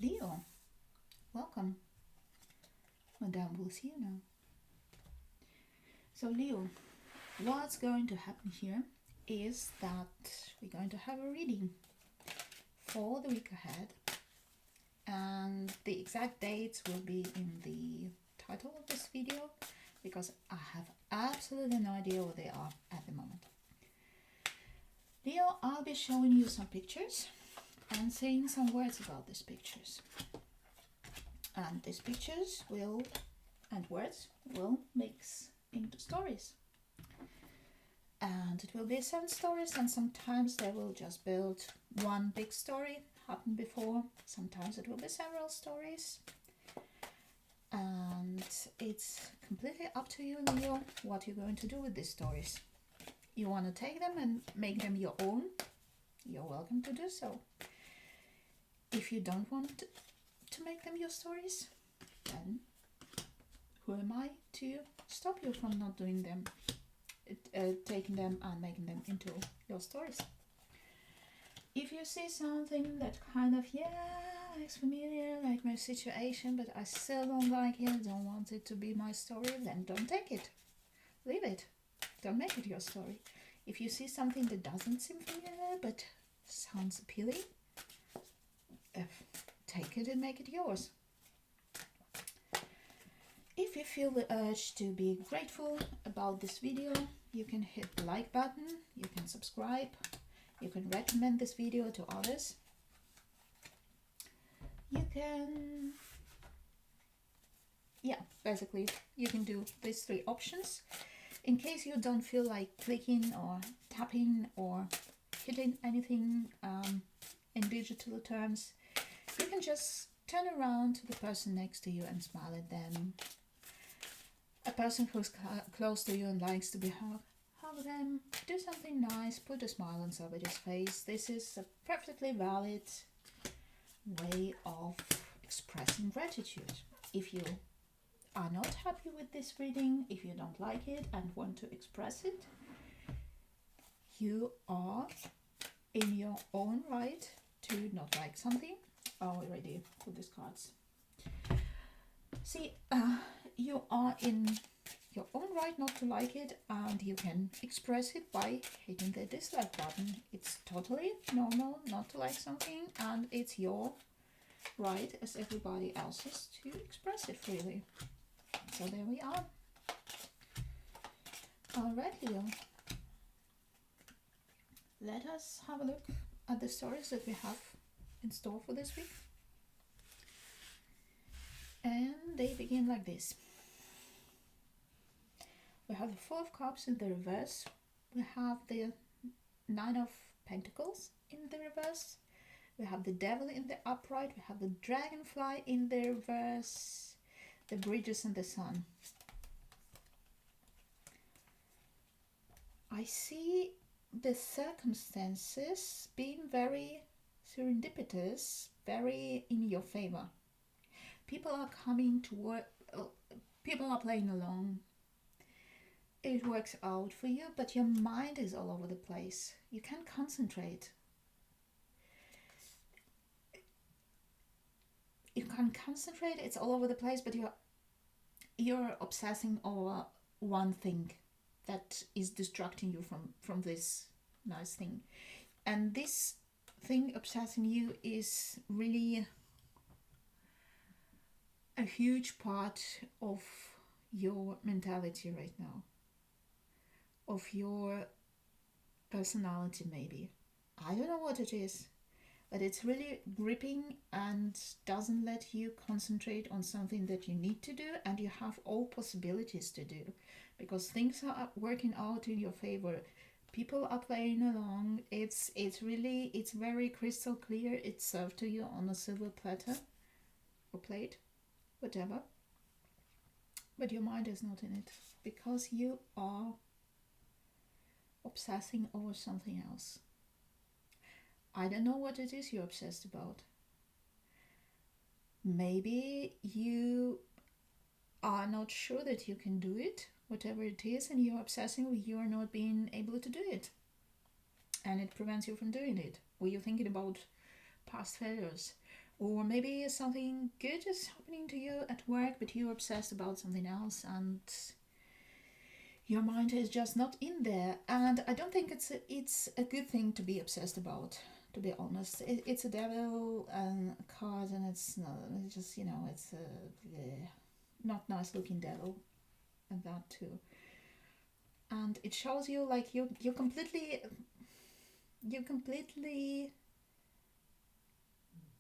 Leo, welcome. Madame will see you now. So, Leo, what's going to happen here is that we're going to have a reading for the week ahead, and the exact dates will be in the title of this video because I have absolutely no idea what they are at the moment. Leo, I'll be showing you some pictures and saying some words about these pictures. And these pictures will and words will mix into stories. And it will be 7 stories, and sometimes they will just build one big story, happened before. Sometimes it will be several stories. And it's completely up to you, Leo, what you're going to do with these stories. You want to take them and make them your own, you're welcome to do so. If you don't want to make them your stories, then who am I to stop you from not doing them, taking them and making them into your stories? If you see something that kind of, looks familiar, like my situation, but I still don't like it, don't want it to be my story, then don't take it. Leave it. Don't make it your story. If you see something that doesn't seem familiar but sounds appealing, take it and make it yours. If you feel the urge to be grateful about this video, you can hit the like button, you can subscribe, you can recommend this video to others. You can, basically you can do these 3 options. In case you don't feel like clicking or tapping or hitting anything in digital terms, you can just turn around to the person next to you and smile at them. A person who's close to you and likes to be hugged, hug them, do something nice, put a smile on somebody's face. This is a perfectly valid way of expressing gratitude. If you are not happy with this reading, if you don't like it and want to express it, you are in your own right to not like something. I already put these cards. See, you are in your own right not to like it, and you can express it by hitting the dislike button. It's totally normal not to like something, and it's your right as everybody else's to express it freely. So there we are. Alright, Leo. Let us have a look at the stories that we have in store for this week. And they begin like this. We have the 4 of Cups in the reverse. We have the 9 of Pentacles in the reverse. We have the Devil in the upright. We have the Dragonfly in the reverse. The Bridges and the Sun. I see the circumstances being very serendipitous, very in your favor. People are coming to work, people are playing along. It works out for you, but your mind is all over the place. You can't concentrate. You can't concentrate, it's all over the place, but you're obsessing over one thing that is distracting you from this nice thing. And this thing obsessing you is really a huge part of your mentality right now, of your personality maybe. I don't know what it is, but it's really gripping and doesn't let you concentrate on something that you need to do and you have all possibilities to do, because things are working out in your favor. People are playing along. It's very crystal clear. It's served to you on a silver platter or plate, whatever. But your mind is not in it because you are obsessing over something else. I don't know what it is you're obsessed about. Maybe you are not sure that you can do it, whatever it is, and you're obsessing with you not being able to do it. And it prevents you from doing it. Or you're thinking about past failures. Or maybe something good is happening to you at work, but you're obsessed about something else, and your mind is just not in there. And I don't think it's a good thing to be obsessed about. To be honest, it's a devil and a card, and it's not, it's just, it's a not nice looking devil, and that too. And it shows you like you completely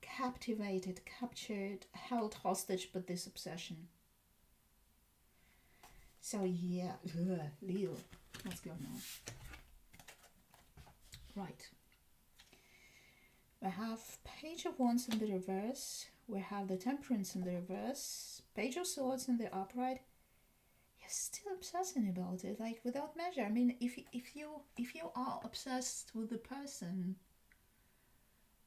captivated, captured, held hostage by this obsession. So yeah, Leo, what's going on? Right. We have Page of Wands in the reverse. We have the Temperance in the reverse. Page of Swords in the upright. You're still obsessing about it, like without measure. I mean, if you are obsessed with the person,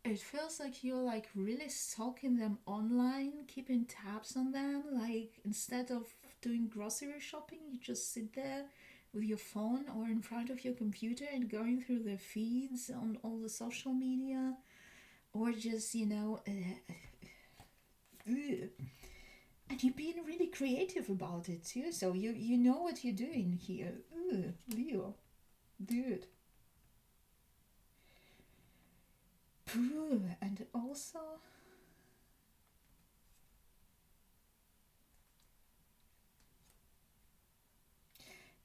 it feels like you're like really stalking them online, keeping tabs on them. Like instead of doing grocery shopping, you just sit there with your phone or in front of your computer and going through their feeds on all the social media, or just and you're being really creative about it too. So you know what you're doing here. Leo, dude. And also,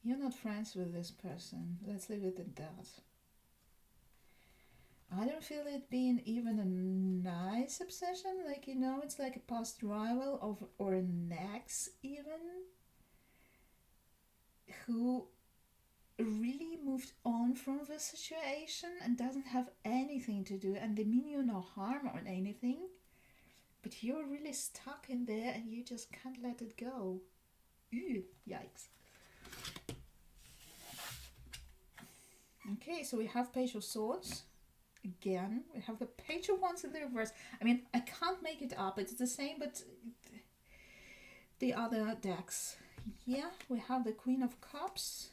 you're not friends with this person. Let's leave it at that. I don't feel it being even a nice obsession. Like, it's like a past rival or an ex, even, who really moved on from the situation and doesn't have anything to do, and they mean you no harm or anything, but you're really stuck in there and you just can't let it go. Ew, yikes. Okay, so we have Page of Swords. Again, we have the Page of Wands in the reverse. I mean, I can't make it up. It's the same, but the other decks. Yeah, we have the Queen of Cups.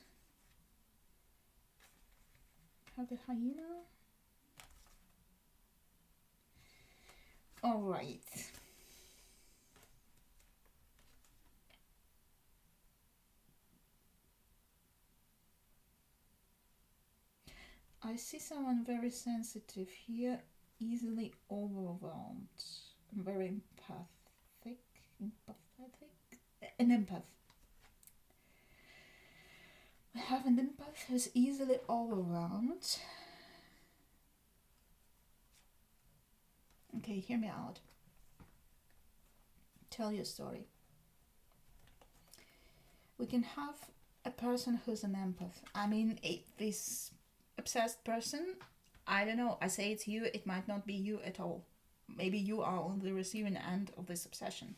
Have the Hyena. All right. I see someone very sensitive here, easily overwhelmed. Very empathetic. An empath. We have an empath who's easily overwhelmed. Okay, hear me out. Tell your story. We can have a person who's an empath. I mean, this obsessed person, I don't know, I say it's you, it might not be you at all. Maybe you are on the receiving end of this obsession.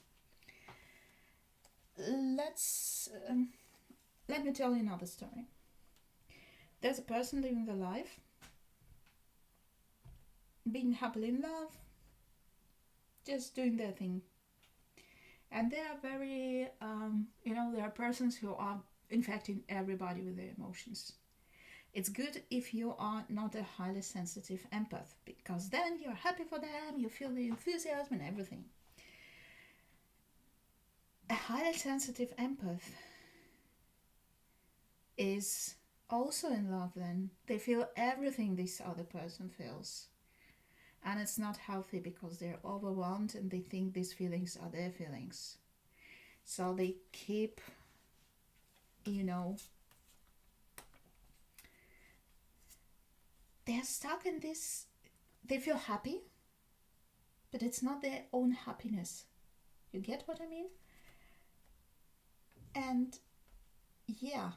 Let me tell you another story. There's a person living their life, being happily in love, just doing their thing. And they are very, there are persons who are infecting everybody with their emotions. It's good if you are not a highly sensitive empath, because then you're happy for them, you feel the enthusiasm and everything. A highly sensitive empath is also in love then. They feel everything this other person feels. And it's not healthy because they're overwhelmed and they think these feelings are their feelings. So they keep, they're stuck in this. They feel happy, but it's not their own happiness. You get what I mean? And yeah.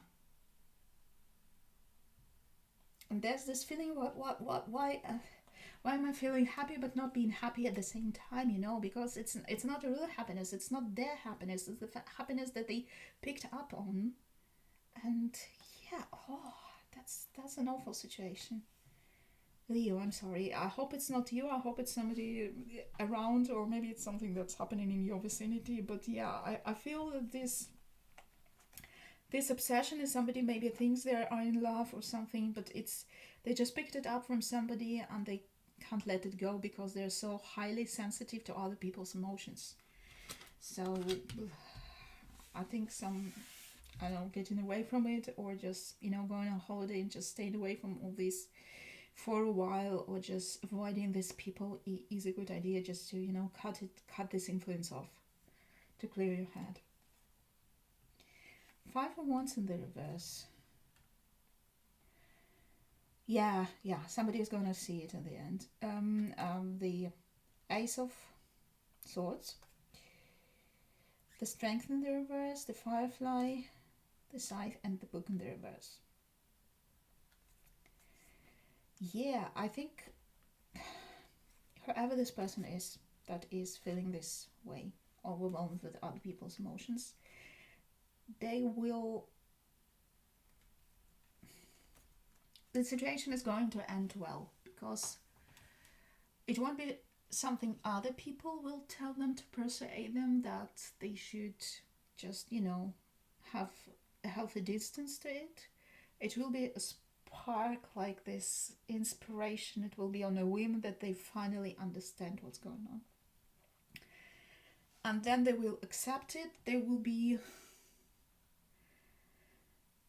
And there's this feeling, why am I feeling happy but not being happy at the same time? Because it's not a real happiness. It's not their happiness. It's the happiness that they picked up on. And yeah, that's an awful situation. Leo, I'm sorry. I hope it's not you. I hope it's somebody around, or maybe it's something that's happening in your vicinity. But yeah, I feel that this obsession is somebody maybe thinks they are in love or something, but they just picked it up from somebody and they can't let it go because they're so highly sensitive to other people's emotions. So I think some, I don't know, getting away from it, or just, you know, going on holiday and just staying away from all this for a while, or just avoiding these people is a good idea, just to, you know, cut this influence off, to clear your head. Five of Wands in the reverse. Yeah, somebody is gonna see it in the end. The Ace of Swords, the Strength in the reverse, the Firefly, the Scythe, and the Book in the reverse. Yeah, I think whoever this person is that is feeling this way, overwhelmed with other people's emotions, they will, the situation is going to end well, because it won't be something other people will tell them to persuade them that they should just, you know, have a healthy distance to it. It will be a spark, like this inspiration. It will be on a whim that they finally understand what's going on. And then they will accept it. They will be,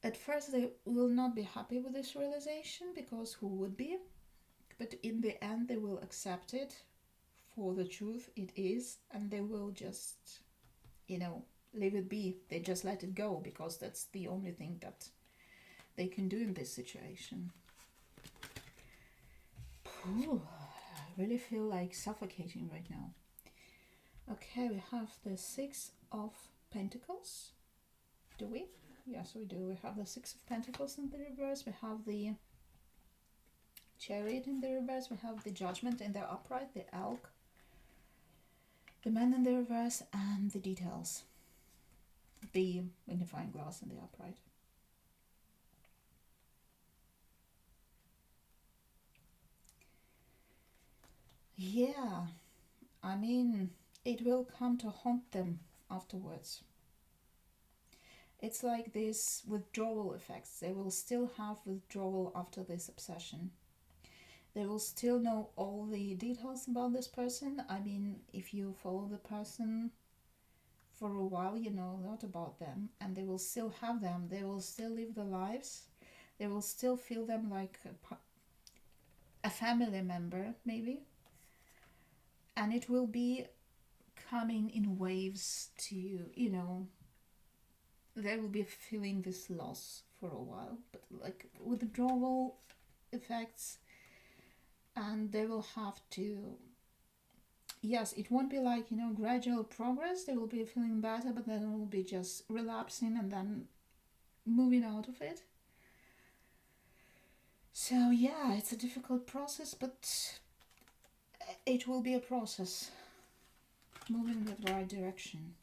at first they will not be happy with this realization, because who would be? But in the end they will accept it for the truth it is, and they will just, you know, leave it be. They just let it go, because that's the only thing that they can do in this situation. Ooh, I really feel like suffocating right now. Okay, we have the Six of Pentacles. Do we? Yes, we do. We have the Six of Pentacles in the reverse. We have the Chariot in the reverse. We have the Judgment in the upright, the Elk, the Man in the reverse, and the Details, the Magnifying Glass in the upright. Yeah, I mean, it will come to haunt them afterwards. It's like this withdrawal effects. They will still have withdrawal after this obsession. They will still know all the details about this person. I mean, if you follow the person for a while, you know a lot about them, and they will still have them. They will still live their lives. They will still feel them like a family member, maybe. And it will be coming in waves to, you know, they will be feeling this loss for a while, but like withdrawal effects, and they will have to, yes, it won't be like, you know, gradual progress. They will be feeling better, but then it will be just relapsing and then moving out of it. So yeah, it's a difficult process, but it will be a process moving in the right direction.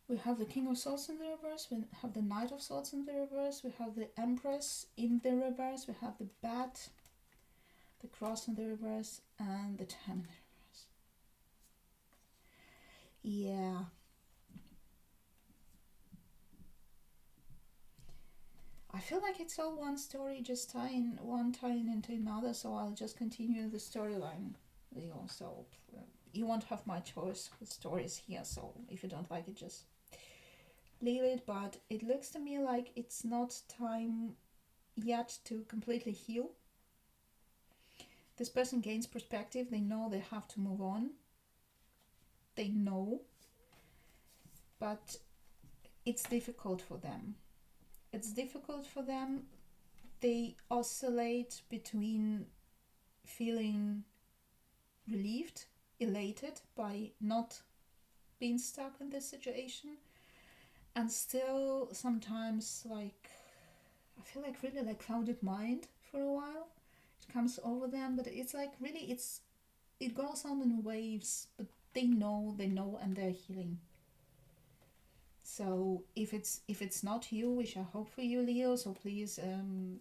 We have the King of Swords in the reverse, we have the Knight of Swords in the reverse, we have the Empress in the reverse, we have the Bat, the Cross in the reverse, and the Time in the reverse. Yeah. I feel like it's all one story, just tying into another, so I'll just continue the storyline, Leo. So you won't have my choice with stories here, so if you don't like it, just leave it. But it looks to me like it's not time yet to completely heal. This person gains perspective. They know they have to move on. They know, but it's difficult for them. It's difficult for them. They oscillate between feeling relieved, elated by not being stuck in this situation, and still sometimes like, I feel like really like clouded mind for a while. It comes over them, but it's like really, it goes on in waves, but they know, and they're healing. So if it's not you, which I hope for you, Leo, so please,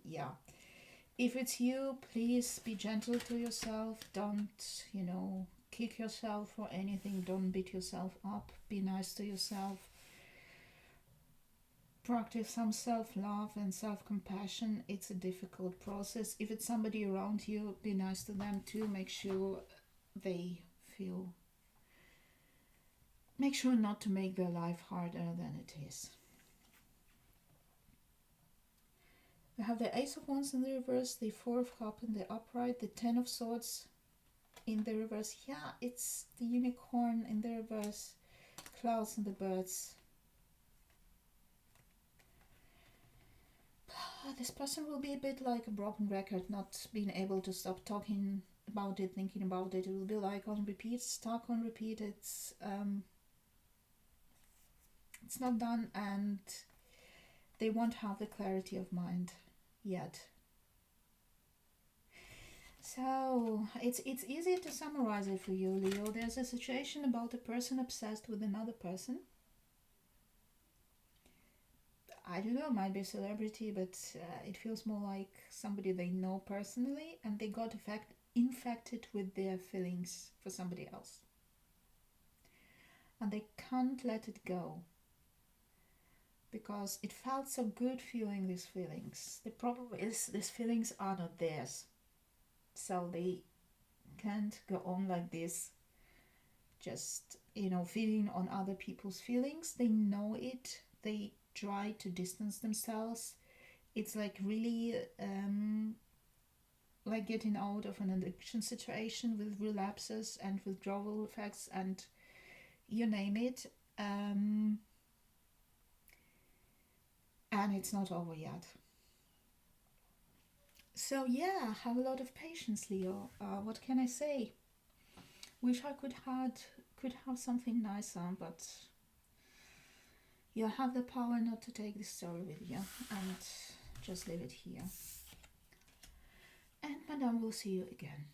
yeah, if it's you, please be gentle to yourself. Don't, you know, kick yourself or anything. Don't beat yourself up. Be nice to yourself. practice some self-love and self-compassion. It's a difficult process. If it's somebody around you, be nice to them too. Make sure they feel, make sure not to make their life harder than it is. We have the Ace of Wands in the reverse, the Four of Cups in the upright, the Ten of Swords in the reverse. Yeah, it's the Unicorn in the reverse, clouds and the birds. This person will be a bit like a broken record, not being able to stop talking about it, thinking about it. It will be like on repeat, stuck on repeat. It's not done, and they won't have the clarity of mind yet. So it's easy to summarize it for you, Leo. There's a situation about a person obsessed with another person. I don't know, might be a celebrity, but it feels more like somebody they know personally, and they got infected with their feelings for somebody else. And they can't let it go. Because it felt so good feeling these feelings. The problem is these feelings are not theirs. So they can't go on like this. Just, feeling on other people's feelings. They know it. They try to distance themselves. It's like really like getting out of an addiction situation with relapses and withdrawal effects and you name it. And it's not over yet. So yeah, have a lot of patience, Leo. What can I say? Wish I could have something nicer, but you have the power not to take this story with you and just leave it here. And Madame will see you again.